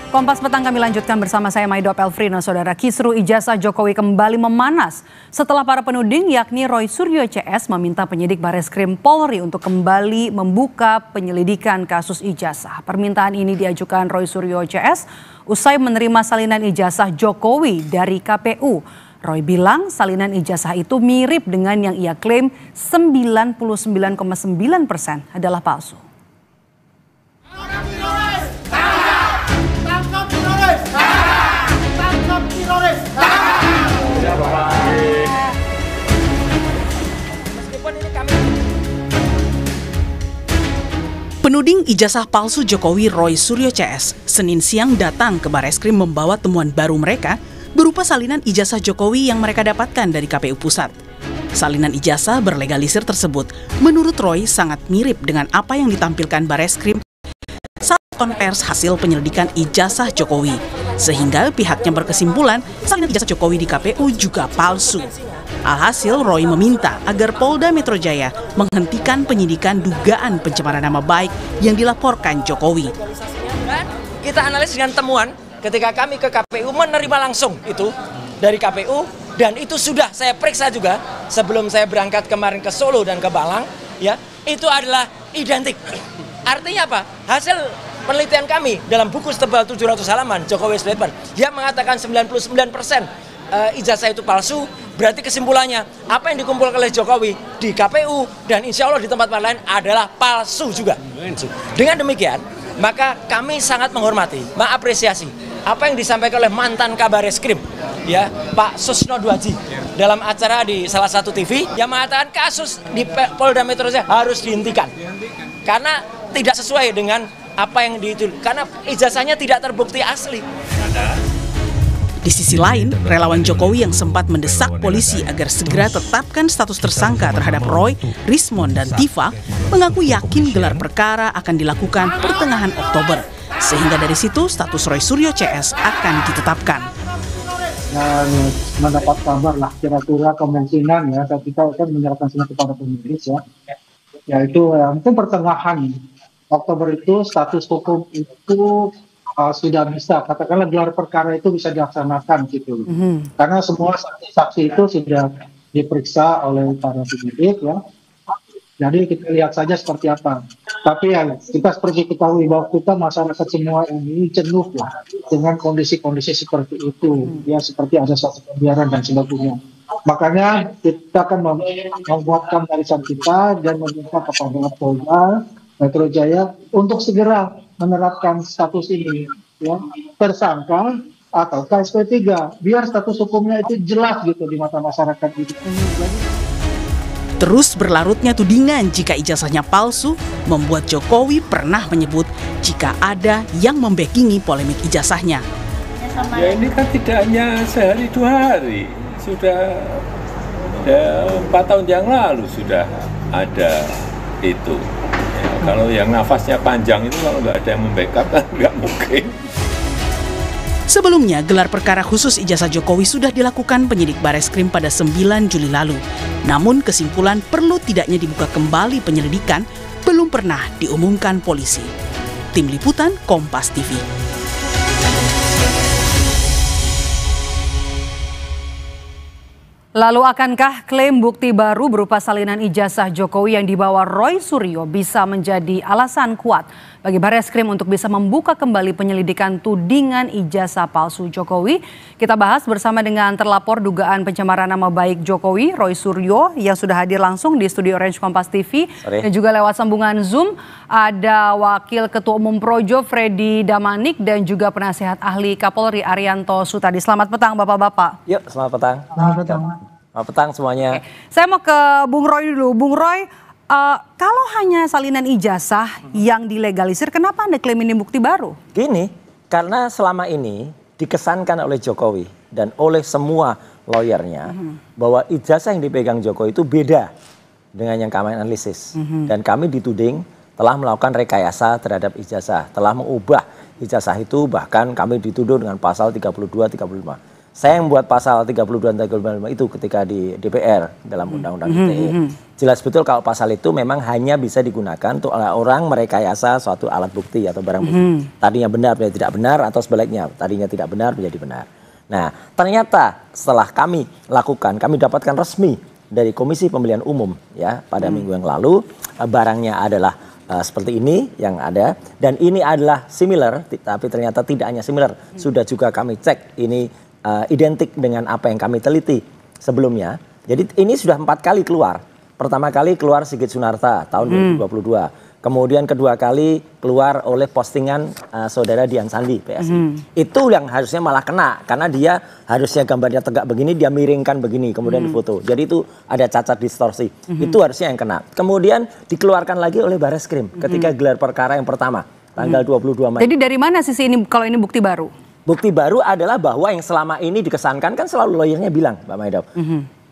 Kompas Petang kami lanjutkan bersama saya Maido Pelfrina. Saudara, kisru ijazah Jokowi kembali memanas setelah para penuding yakni Roy Suryo CS meminta penyidik Bareskrim Polri untuk kembali membuka penyelidikan kasus ijazah. Permintaan ini diajukan Roy Suryo CS usai menerima salinan ijazah Jokowi dari KPU. Roy bilang salinan ijazah itu mirip dengan yang ia klaim 99,9% adalah palsu. Penuding ijazah palsu Jokowi Roy Suryo CS Senin siang datang ke Bareskrim membawa temuan baru mereka berupa salinan ijazah Jokowi yang mereka dapatkan dari KPU Pusat. Salinan ijazah berlegalisir tersebut menurut Roy sangat mirip dengan apa yang ditampilkan Bareskrim saat konversi hasil penyelidikan ijazah Jokowi, sehingga pihaknya berkesimpulan salinan ijazah Jokowi di KPU juga palsu. Alhasil Roy meminta agar Polda Metro Jaya menghentikan penyidikan dugaan pencemaran nama baik yang dilaporkan Jokowi. Dan kita analisis dengan temuan ketika kami ke KPU menerima langsung itu dari KPU, dan itu sudah saya periksa juga sebelum saya berangkat kemarin ke Solo dan ke Malang, ya, itu adalah identik. Artinya apa? Hasil penelitian kami dalam buku setebal 700 halaman Jokowi Statement yang mengatakan 99% ijazah itu palsu, berarti kesimpulannya apa yang dikumpulkan oleh Jokowi di KPU dan insya Allah di tempat lain adalah palsu juga. Dengan demikian, maka kami sangat menghormati, mengapresiasi apa yang disampaikan oleh mantan Kabar Eskrim, ya, Pak Susno Dwaji, dalam acara di salah satu TV yang mengatakan kasus di Polda Metro Jaya harus dihentikan karena tidak sesuai dengan apa yang ditulis, karena ijazahnya tidak terbukti asli. Di sisi lain, relawan Jokowi yang sempat mendesak polisi agar segera tetapkan status tersangka terhadap Roy, Rismon, dan Tifa mengaku yakin gelar perkara akan dilakukan pertengahan Oktober. Sehingga dari situ status Roy Suryo CS akan ditetapkan. Dan mendapat kabar lah kira-kira kemungkinan ya kita akan menyerahkan semua kepada penyidik ya. Yaitu mungkin pertengahan Oktober itu status hukum itu sudah bisa, katakanlah gelar perkara itu bisa dilaksanakan gitu. Karena semua saksi-saksi itu sudah diperiksa oleh para penyidik ya. Jadi kita lihat saja seperti apa. Tapi ya kita seperti ketahui bahwa kita masyarakat semua ini jenuh lah dengan kondisi-kondisi seperti itu. Ya seperti ada satu pembiaran dan sebagainya. Makanya kita akan membuatkan barisan kita dan meminta kepada Polda Metro Jaya untuk segera menerapkan status ini ya, tersangka atau KSP3 biar status hukumnya itu jelas gitu di mata masyarakat gitu. Terus berlarutnya tudingan jika ijazahnya palsu membuat Jokowi pernah menyebut jika ada yang membackingi polemik ijazahnya. Ya ini kan tidak hanya sehari 2 hari, sudah 4 tahun yang lalu sudah ada itu. Ya, kalau yang nafasnya panjang itu kalau nggak ada yang membackup kan nggak mungkin. Sebelumnya, gelar perkara khusus ijazah Jokowi sudah dilakukan penyidik Bareskrim pada 9 Juli lalu. Namun kesimpulan perlu tidaknya dibuka kembali penyelidikan belum pernah diumumkan polisi. Tim Liputan Kompas TV. Lalu akankah klaim bukti baru berupa salinan ijazah Jokowi yang dibawa Roy Suryo bisa menjadi alasan kuat bagi Bareskrim untuk bisa membuka kembali penyelidikan tudingan ijazah palsu Jokowi? Kita bahas bersama dengan terlapor dugaan pencemaran nama baik Jokowi, Roy Suryo, yang sudah hadir langsung di studio Orange Kompas TV. Dan juga lewat sambungan Zoom ada Wakil Ketua Umum Projo Freddy Damanik dan juga penasihat ahli Kapolri Arianto Sutadi. Selamat petang Bapak-Bapak. Yuk, selamat petang. Selamat petang. Selamat petang semuanya. Oke. Saya mau ke Bung Roy dulu. Bung Roy, kalau hanya salinan ijazah yang dilegalisir, kenapa Anda klaim ini bukti baru? Gini, karena selama ini dikesankan oleh Jokowi dan oleh semua lawyernya bahwa ijazah yang dipegang Jokowi itu beda dengan yang kami analisis. Dan kami dituding telah melakukan rekayasa terhadap ijazah, telah mengubah ijazah itu, bahkan kami dituduh dengan pasal 32-35. Saya yang buat pasal 32 dan 35 itu ketika di DPR dalam Undang-Undang ITE. Jelas betul kalau pasal itu memang hanya bisa digunakan untuk orang merekayasa suatu alat bukti atau barang bukti. Tadinya benar menjadi tidak benar atau sebaliknya, tadinya tidak benar menjadi benar. Nah, ternyata setelah kami lakukan, kami dapatkan resmi dari Komisi Pemilihan Umum ya pada minggu yang lalu, barangnya adalah seperti ini yang ada, dan ini adalah similar, tapi ternyata tidak hanya similar, sudah juga kami cek ini identik dengan apa yang kami teliti sebelumnya. Jadi ini sudah 4 kali keluar. Pertama kali keluar Sigit Sunarta tahun 2022. Kemudian kedua kali keluar oleh postingan saudara Dian Sandi PSI. Itu yang harusnya malah kena, karena dia harusnya gambarnya tegak begini, dia miringkan begini, kemudian difoto. Jadi itu ada cacat distorsi. Itu harusnya yang kena. Kemudian dikeluarkan lagi oleh Bareskrim ketika gelar perkara yang pertama, tanggal 22 Mei. Jadi dari mana sisi ini kalau ini bukti baru? Bukti baru adalah bahwa yang selama ini dikesankan kan selalu lawyernya bilang, Mbak Maidop,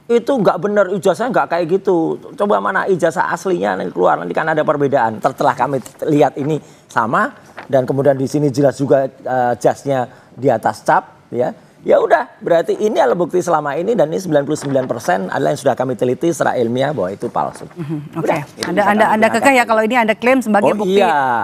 itu nggak benar, ijazahnya nggak kayak gitu. Coba mana ijazah aslinya nanti keluar, nanti kan ada perbedaan. Setelah kami lihat ini sama, dan kemudian di sini jelas juga jasnya di atas cap, ya. Ya udah, berarti ini adalah bukti selama ini, dan ini 99% adalah yang sudah kami teliti secara ilmiah bahwa itu palsu. Oke. Anda kekeh ya kalau ini Anda klaim sebagai bukti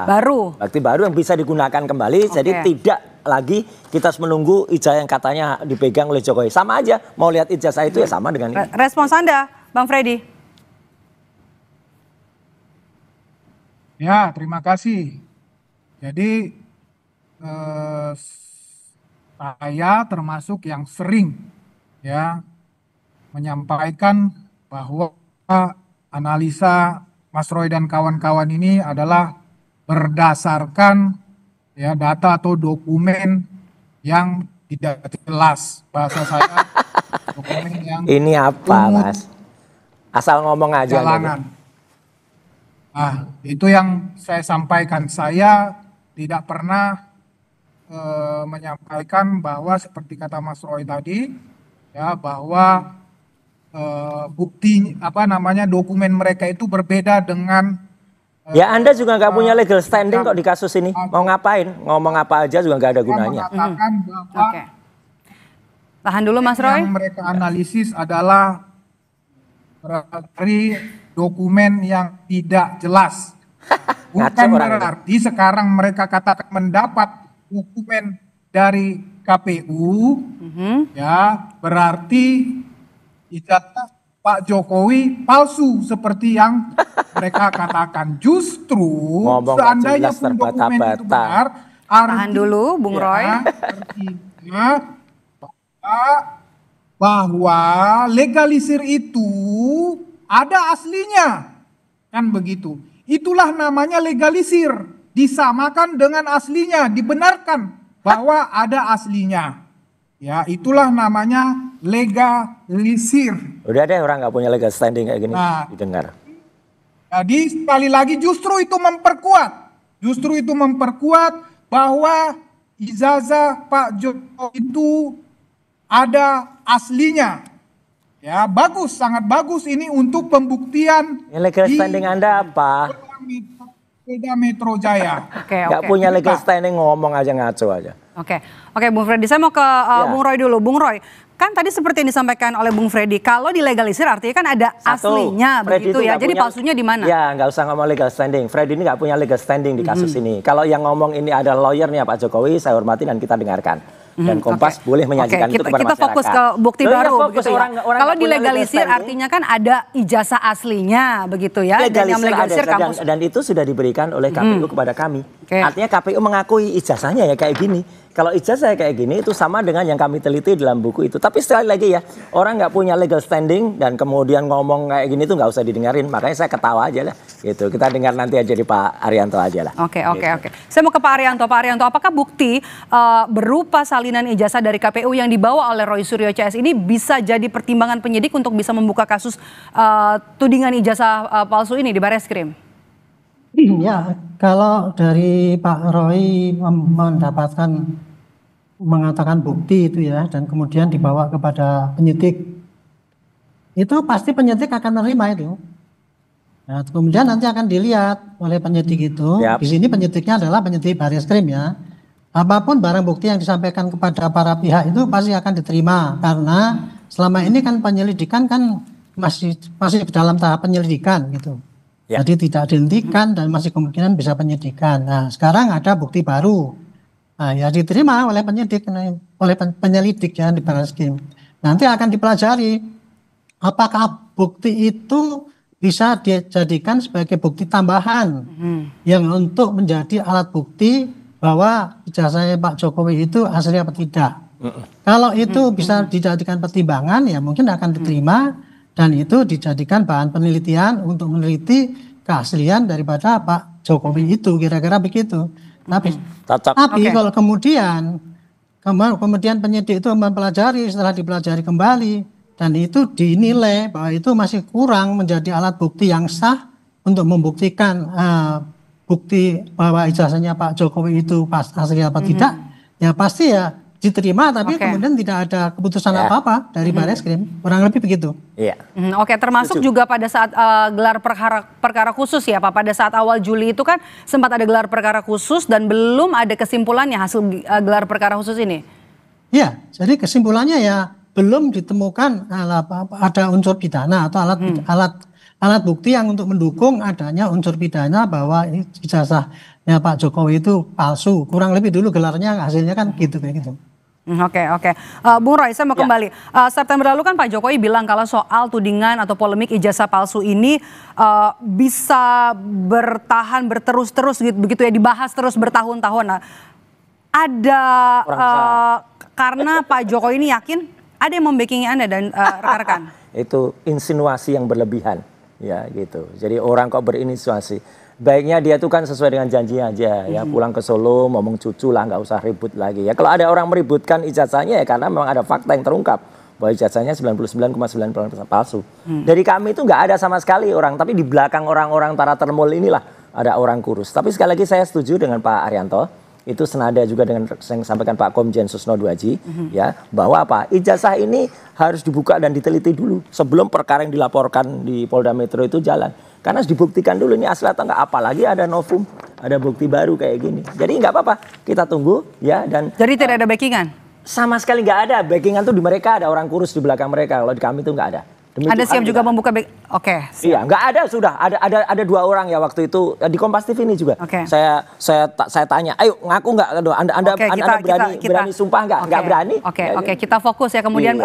baru. Bukti baru yang bisa digunakan kembali, jadi tidak lagi kita harus menunggu ijazah yang katanya dipegang oleh Jokowi. Sama aja, mau lihat ijazah itu ya sama dengan ini. Respons Anda, Bang Freddy. Ya, terima kasih. Jadi saya termasuk yang sering ya menyampaikan bahwa analisa Mas Roy dan kawan-kawan ini adalah berdasarkan ya data atau dokumen yang tidak jelas, bahasa saya dokumen yang ini apa Mas? Asal ngomong aja. Jalanan. Nah, itu yang saya sampaikan. Saya tidak pernah menyampaikan bahwa seperti kata Mas Roy tadi ya bahwa bukti dokumen mereka itu berbeda dengan ya Anda juga nggak punya legal standing kok di kasus ini. Mau ngapain? Ngomong apa aja juga nggak ada gunanya. Mengatakan bahwa Tahan dulu Mas Roy. Yang mereka analisis adalah dari dokumen yang tidak jelas. Bukan berarti sekarang mereka katakan mendapat dokumen dari KPU, ya berarti ijazah Pak Jokowi palsu seperti yang mereka katakan. Justru seandainya pun dokumen itu benar, tahan dulu, Bung Roy. Artinya bahwa legalisir itu ada aslinya, kan begitu. Itulah namanya legalisir. Disamakan dengan aslinya, dibenarkan bahwa ada aslinya. Ya, itulah namanya legalisir. Udah deh, orang nggak punya legal standing kayak gini didengar. Jadi sekali lagi justru itu memperkuat bahwa ijazah Pak Jokowi itu ada aslinya. Ya, bagus, sangat bagus ini untuk pembuktian. Legal standing Anda apa? Polda Metro Jaya. Gak punya legal standing, ngomong aja ngaco aja. Oke, Bung Freddy, saya mau ke Bung Roy dulu. Bung Roy, kan tadi seperti yang disampaikan oleh Bung Freddy, kalau dilegalisir artinya kan ada aslinya begitu ya. Jadi palsunya di mana? Ya, nggak usah ngomong legal standing. Freddy ini nggak punya legal standing di kasus ini. Kalau yang ngomong ini ada lawyernya Pak Jokowi, saya hormati dan kita dengarkan. Dan Kompas boleh menyajikan itu kepada kita masyarakat. Kita fokus ke bukti baru begitu ya. Orang kalau dilegalisir artinya kan ada ijazah aslinya begitu ya. Legalisir dan itu sudah diberikan oleh KPU kepada kami. Artinya KPU mengakui ijazahnya ya kayak gini. Kalau ijazah kayak gini itu sama dengan yang kami teliti dalam buku itu. Tapi sekali lagi ya, orang nggak punya legal standing dan kemudian ngomong kayak gini itu nggak usah didengarin. Makanya saya ketawa aja lah. Gitu. Kita dengar nanti aja di Pak Arianto aja lah. Oke. Saya mau ke Pak Arianto. Pak Arianto, apakah bukti berupa salinan ijazah dari KPU yang dibawa oleh Roy Suryo CS ini bisa jadi pertimbangan penyidik untuk bisa membuka kasus tudingan ijazah palsu ini di Bareskrim? Ya, kalau dari Pak Roy mengatakan bukti itu ya, dan kemudian dibawa kepada penyidik, itu pasti penyidik akan menerima itu. Nah, kemudian nanti akan dilihat oleh penyidik itu. Di sini penyidiknya adalah penyidik Bareskrim ya. apapun barang bukti yang disampaikan kepada para pihak itu pasti akan diterima, karena selama ini kan penyelidikan kan masih dalam tahap penyelidikan gitu. Ya. Jadi tidak dihentikan dan masih kemungkinan bisa penyidikan. Nah, sekarang ada bukti baru. Nah, ya diterima oleh penyelidik ya di Barreskrim. Nanti akan dipelajari apakah bukti itu bisa dijadikan sebagai bukti tambahan yang untuk menjadi alat bukti bahwa ijazahnya Pak Jokowi itu asli apa tidak. Kalau itu bisa dijadikan pertimbangan, ya mungkin akan diterima dan itu dijadikan bahan penelitian untuk meneliti keaslian daripada Pak Jokowi itu, kira-kira begitu. Tapi kalau kemudian penyidik itu mempelajari, setelah dipelajari kembali dan itu dinilai bahwa itu masih kurang menjadi alat bukti yang sah untuk membuktikan bukti bahwa ijazahnya Pak Jokowi itu asli apa tidak, ya pasti ya diterima, tapi kemudian tidak ada keputusan apa-apa dari Barreskrim, kurang lebih begitu. Iya. Oke, termasuk juga pada saat gelar perkara khusus ya Pak, pada saat awal Juli itu kan sempat ada gelar perkara khusus dan belum ada kesimpulannya hasil gelar perkara khusus ini. Iya, jadi kesimpulannya ya belum ditemukan ada unsur pidana atau alat bukti yang untuk mendukung adanya unsur pidana bahwa ijazahnya Pak Jokowi itu palsu. Kurang lebih dulu gelarnya hasilnya kan gitu kayak gitu. Oke. Bung Roy, saya mau kembali. September lalu kan Pak Jokowi bilang kalau soal tudingan atau polemik ijazah palsu ini bisa bertahan berterus-terus begitu ya, dibahas terus bertahun-tahun. Nah, ada karena Pak Jokowi ini yakin ada yang membackingi Anda dan rekan-rekan. Itu insinuasi yang berlebihan, ya gitu. Jadi orang kok berinsinuasi. Baiknya dia tuh kan sesuai dengan janji aja ya, pulang ke Solo ngomong cucu lah, nggak usah ribut lagi ya. Kalau ada orang meributkan ijazahnya ya karena memang ada fakta yang terungkap bahwa ijazahnya 99,9% palsu. Dari kami itu nggak ada sama sekali orang, tapi di belakang orang-orang para termul inilah ada orang kurus. Tapi sekali lagi saya setuju dengan Pak Arianto, itu senada juga dengan yang disampaikan Pak Komjen Susno Duaji, ya, bahwa apa, ijazah ini harus dibuka dan diteliti dulu sebelum perkara yang dilaporkan di Polda Metro itu jalan. Karena harus dibuktikan dulu ini asli atau enggak, apalagi ada novum, ada bukti baru kayak gini. Jadi nggak apa-apa, kita tunggu ya. Dan jadi tidak ada backingan? Sama sekali nggak ada. Backingan tuh di mereka, ada orang kurus di belakang mereka. Kalau di kami tuh nggak ada. Ada siap juga membuka Oke. Iya, nggak ada, sudah ada 2 orang ya waktu itu di Kompas TV ini juga. Saya tanya, ayo ngaku nggak? Anda berani sumpah nggak? Nggak berani? Oke, kita fokus ya. Kemudian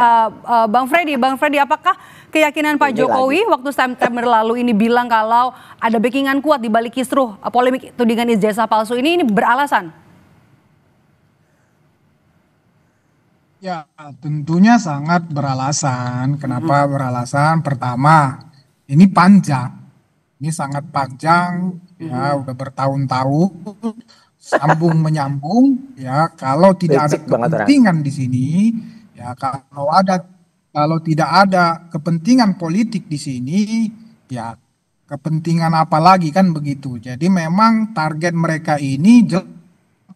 Bang Freddy, apakah keyakinan Pak Jokowi waktu September lalu ini bilang kalau ada backingan kuat di balik kisruh polemik tudingan ijazah palsu ini beralasan? Ya, tentunya sangat beralasan. Kenapa beralasan? Pertama, ini panjang. Ini sangat panjang, ya udah bertahun-tahun, sambung menyambung, ya kalau tidak ada kepentingan di sini, ya kalau tidak ada kepentingan politik di sini, ya kepentingan apa lagi kan begitu. Jadi memang target mereka ini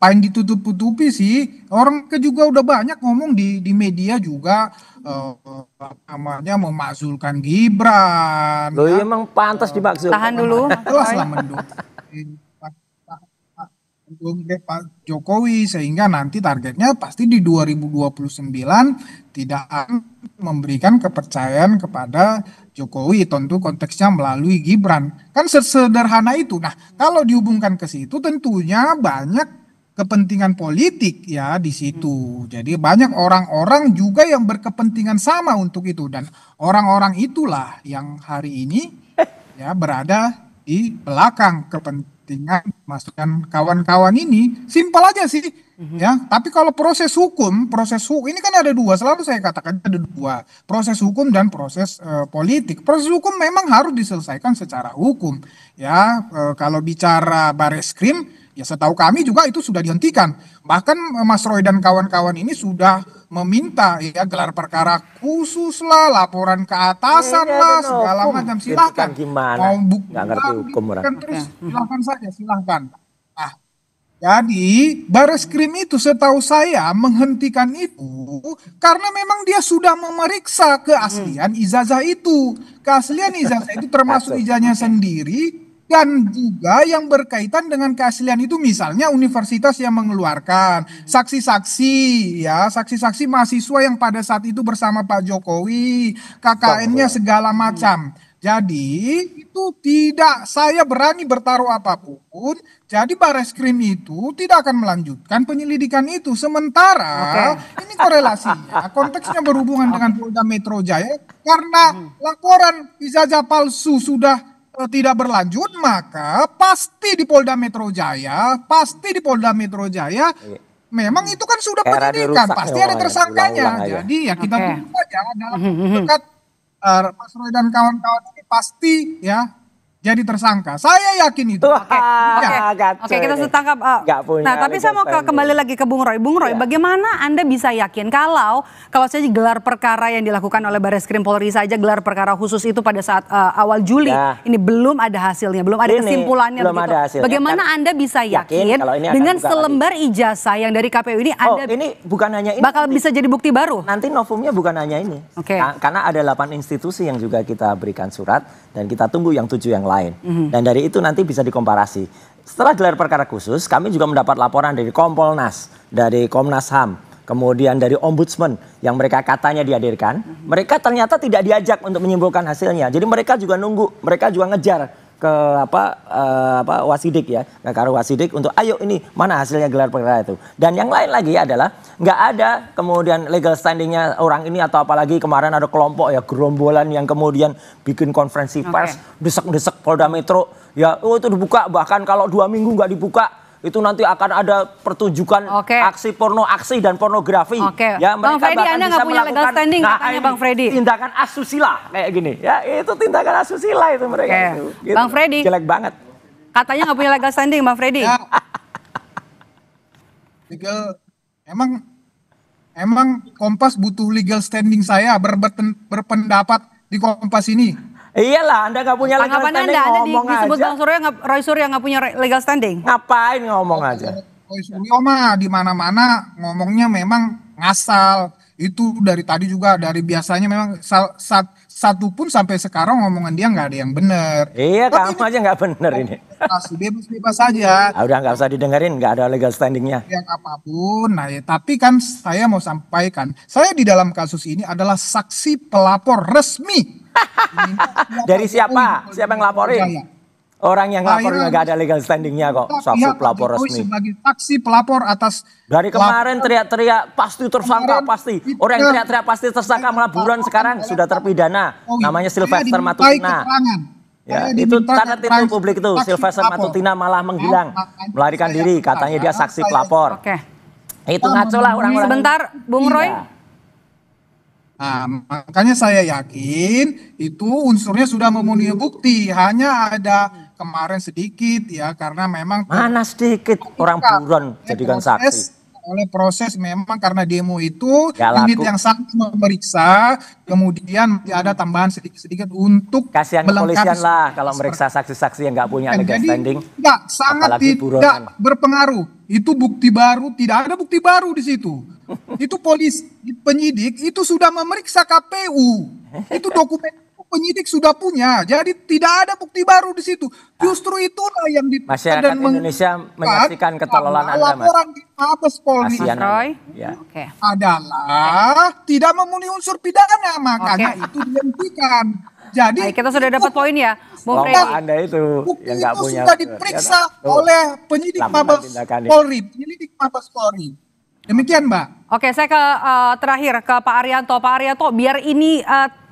apa yang ditutup-tutupi sih, orang juga udah banyak ngomong di media juga namanya memakzulkan Gibran. Loh ya, emang pantas dimakzulkan. Tahan dulu. Jelaslah mendukung Pak Jokowi, sehingga nanti targetnya pasti di 2029 tidak akan memberikan kepercayaan kepada Jokowi, tentu konteksnya melalui Gibran. Kan sederhana itu. Nah, kalau dihubungkan ke situ tentunya banyak kepentingan politik ya di situ. Jadi banyak orang-orang juga yang berkepentingan sama untuk itu, dan orang-orang itulah yang hari ini ya berada di belakang kepentingan masukan kawan-kawan ini. Simpel aja sih ya. Tapi kalau proses hukum ini kan ada 2, selalu saya katakan ada 2, proses hukum dan proses politik. Proses hukum memang harus diselesaikan secara hukum ya. Kalau bicara Barreskrim, ya setahu kami juga itu sudah dihentikan. Bahkan Mas Roy dan kawan-kawan ini sudah meminta ya gelar perkara khusus lah, laporan ke atasan lah, segala macam. Silahkan. Mau bukti terus silahkan. Nah, jadi Barreskrim itu setahu saya menghentikan itu karena memang dia sudah memeriksa keaslian ijazah itu. Keaslian ijazah itu termasuk ijazahnya sendiri Dan juga yang berkaitan dengan keaslian itu misalnya universitas yang mengeluarkan saksi-saksi ya, saksi-saksi mahasiswa yang pada saat itu bersama Pak Jokowi, KKN-nya segala macam. Jadi itu tidak, saya berani bertaruh apapun. Jadi Bareskrim itu tidak akan melanjutkan penyelidikan itu. Sementara ini korelasinya, konteksnya berhubungan dengan Polda Metro Jaya. Karena laporan ijazah palsu sudah tidak berlanjut, maka pasti di Polda Metro Jaya, memang itu kan sudah penyidikan, pasti ada tersangkanya. Jadi ya kita tunggu saja dalam dekat Mas Roy dan kawan-kawan ini pasti ya jadi tersangka. Saya yakin itu. Oke, kita sudah tangkap. Nah, tapi saya mau kembali lagi ke Bung Roy. Bung Roy, bagaimana Anda bisa yakin kalau saja gelar perkara yang dilakukan oleh Bareskrim Polri saja, gelar perkara khusus itu pada saat awal Juli, ini belum ada hasilnya, belum ada kesimpulannya belum begitu. Ada hasilnya. Bagaimana Anda bisa yakin dengan selembar ijazah yang dari KPU ini Anda ini bukan hanya ini bakal bisa jadi bukti baru? Nanti novumnya bukan hanya ini. Karena ada 8 institusi yang juga kita berikan surat dan kita tunggu yang 7 yang lain. Dan dari itu nanti bisa dikomparasi. Setelah gelar perkara khusus, kami juga mendapat laporan dari Kompolnas, dari Komnas HAM, kemudian dari Ombudsman yang mereka katanya dihadirkan. Mereka ternyata tidak diajak untuk menyimpulkan hasilnya. Jadi mereka juga nunggu, mereka juga ngejar ke Wasidik ya, ke Karo Wasidik untuk ayo ini mana hasilnya gelar perkara itu. Dan yang lain lagi adalah nggak ada kemudian legal standingnya orang ini, atau apalagi kemarin ada kelompok ya gerombolan yang kemudian bikin konferensi pers desek-desek Polda Metro ya, itu dibuka, bahkan kalau 2 minggu nggak dibuka itu nanti akan ada pertunjukan aksi porno, aksi dan pornografi. Ya, Bang Freddy, Anda nggak punya legal standing katanya Bang Freddy. Tindakan asusila kayak gini. Ya, itu tindakan asusila itu mereka. Gitu. Bang Freddy. Jelek banget. Katanya nggak punya legal standing, Bang Freddy. Ya. Legal, emang Kompas butuh legal standing saya berpendapat di Kompas ini. Iyalah, Anda nggak punya legal standing, ngomong aja. Disebut Bang Roy Suryo nggak punya legal standing. Ngapain ngomong aja? Roy Suryo mah di mana-mana ngomongnya memang ngasal. Itu dari tadi juga, dari biasanya memang satu pun sampai sekarang ngomongan dia nggak ada yang benar. Iya, kamu aja nggak benar ini. Bebas-bebas saja. Udah nggak usah didengerin, nggak ada legal standingnya. Yang apapun, nah ya, tapi kan saya mau sampaikan, saya di dalam kasus ini adalah saksi pelapor resmi. Dari siapa? Siapa yang laporin? Orang yang lapor nggak ada legal standingnya kok. Saksi pelapor resmi. Sebagai saksi pelapor atas. Dari kemarin teriak-teriak pasti tersangka, pasti. Orang yang teriak-teriak pasti tersangka malah buruan sekarang sudah terpidana. Namanya Sylvester Matutina. Ya, itu tanda titik publik itu. Sylvester Matutina malah menghilang, melarikan diri. Katanya dia saksi pelapor. Itu ngaco lah orang-orang. Sebentar, Bung Roy. Nah, makanya saya yakin itu unsurnya sudah memenuhi bukti. Hanya ada kemarin sedikit ya, karena memang mana sedikit orang buron jadikan saksi. Oleh proses memang karena demo itu unit yang sangat memeriksa, kemudian ada tambahan sedikit-sedikit untuk kasihan kepolisian lah kalau meriksa saksi-saksi yang nggak punya legal standing. Tidak, sangat tidak berpengaruh. Itu bukti baru, tidak ada bukti baru di situ. Itu polisi, penyidik itu sudah memeriksa KPU. Itu dokumen penyidik sudah punya. Jadi tidak ada bukti baru di situ. Justru itulah yang masyarakat Indonesia menyaksikan ketololan Anda, Mas. Laporan di Mabes Polri adalah tidak memenuhi unsur pidana, makanya itu dihentikan. Jadi kita sudah dapat poin ya, Bung Freddy. Anda itu yang nggak punya sudah diperiksa oleh penyidik Mabes Polri, penyelidik Mabes Polri. Demikian, Mbak. Oke, saya ke terakhir ke Pak Arianto. Pak Arianto, biar ini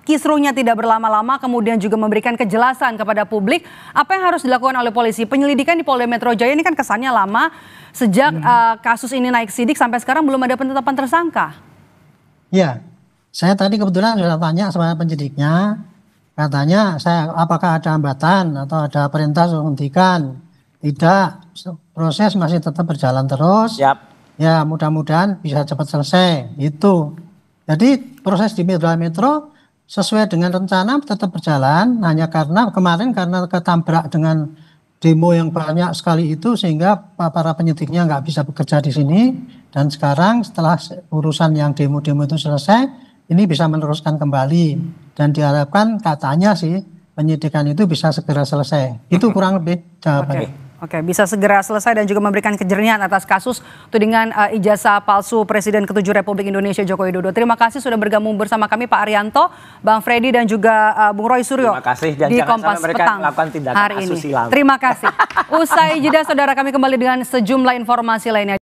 kisruhnya tidak berlama-lama, kemudian juga memberikan kejelasan kepada publik, apa yang harus dilakukan oleh polisi? Penyelidikan di Polda Metro Jaya ini kan kesannya lama, sejak kasus ini naik sidik sampai sekarang belum ada penetapan tersangka. Ya, saya tadi kebetulan sudah tanya sama penyidiknya, katanya apakah ada hambatan atau ada perintah untuk menghentikan? Tidak, proses masih tetap berjalan terus. Ya, mudah-mudahan bisa cepat selesai. Itu. Jadi proses di Polda Metro sesuai dengan rencana tetap berjalan, hanya karena kemarin karena ketabrak dengan demo yang banyak sekali itu sehingga para penyidiknya nggak bisa bekerja di sini. Dan sekarang setelah urusan yang demo-demo itu selesai, ini bisa meneruskan kembali. Dan diharapkan katanya sih penyidikan itu bisa segera selesai. Itu kurang lebih jawabannya. Oke, bisa segera selesai dan juga memberikan kejernyahan atas kasus tudingan ijazah palsu Presiden ke-7 Republik Indonesia Joko Widodo. Terima kasih sudah bergabung bersama kami Pak Arianto, Bang Freddy dan juga Bung Roy Suryo. Terima kasih dan di jangan Kompas sampai mereka Petang melakukan tindakan hari ini. asusila. Terima kasih. Usai jeda saudara kami kembali dengan sejumlah informasi lainnya.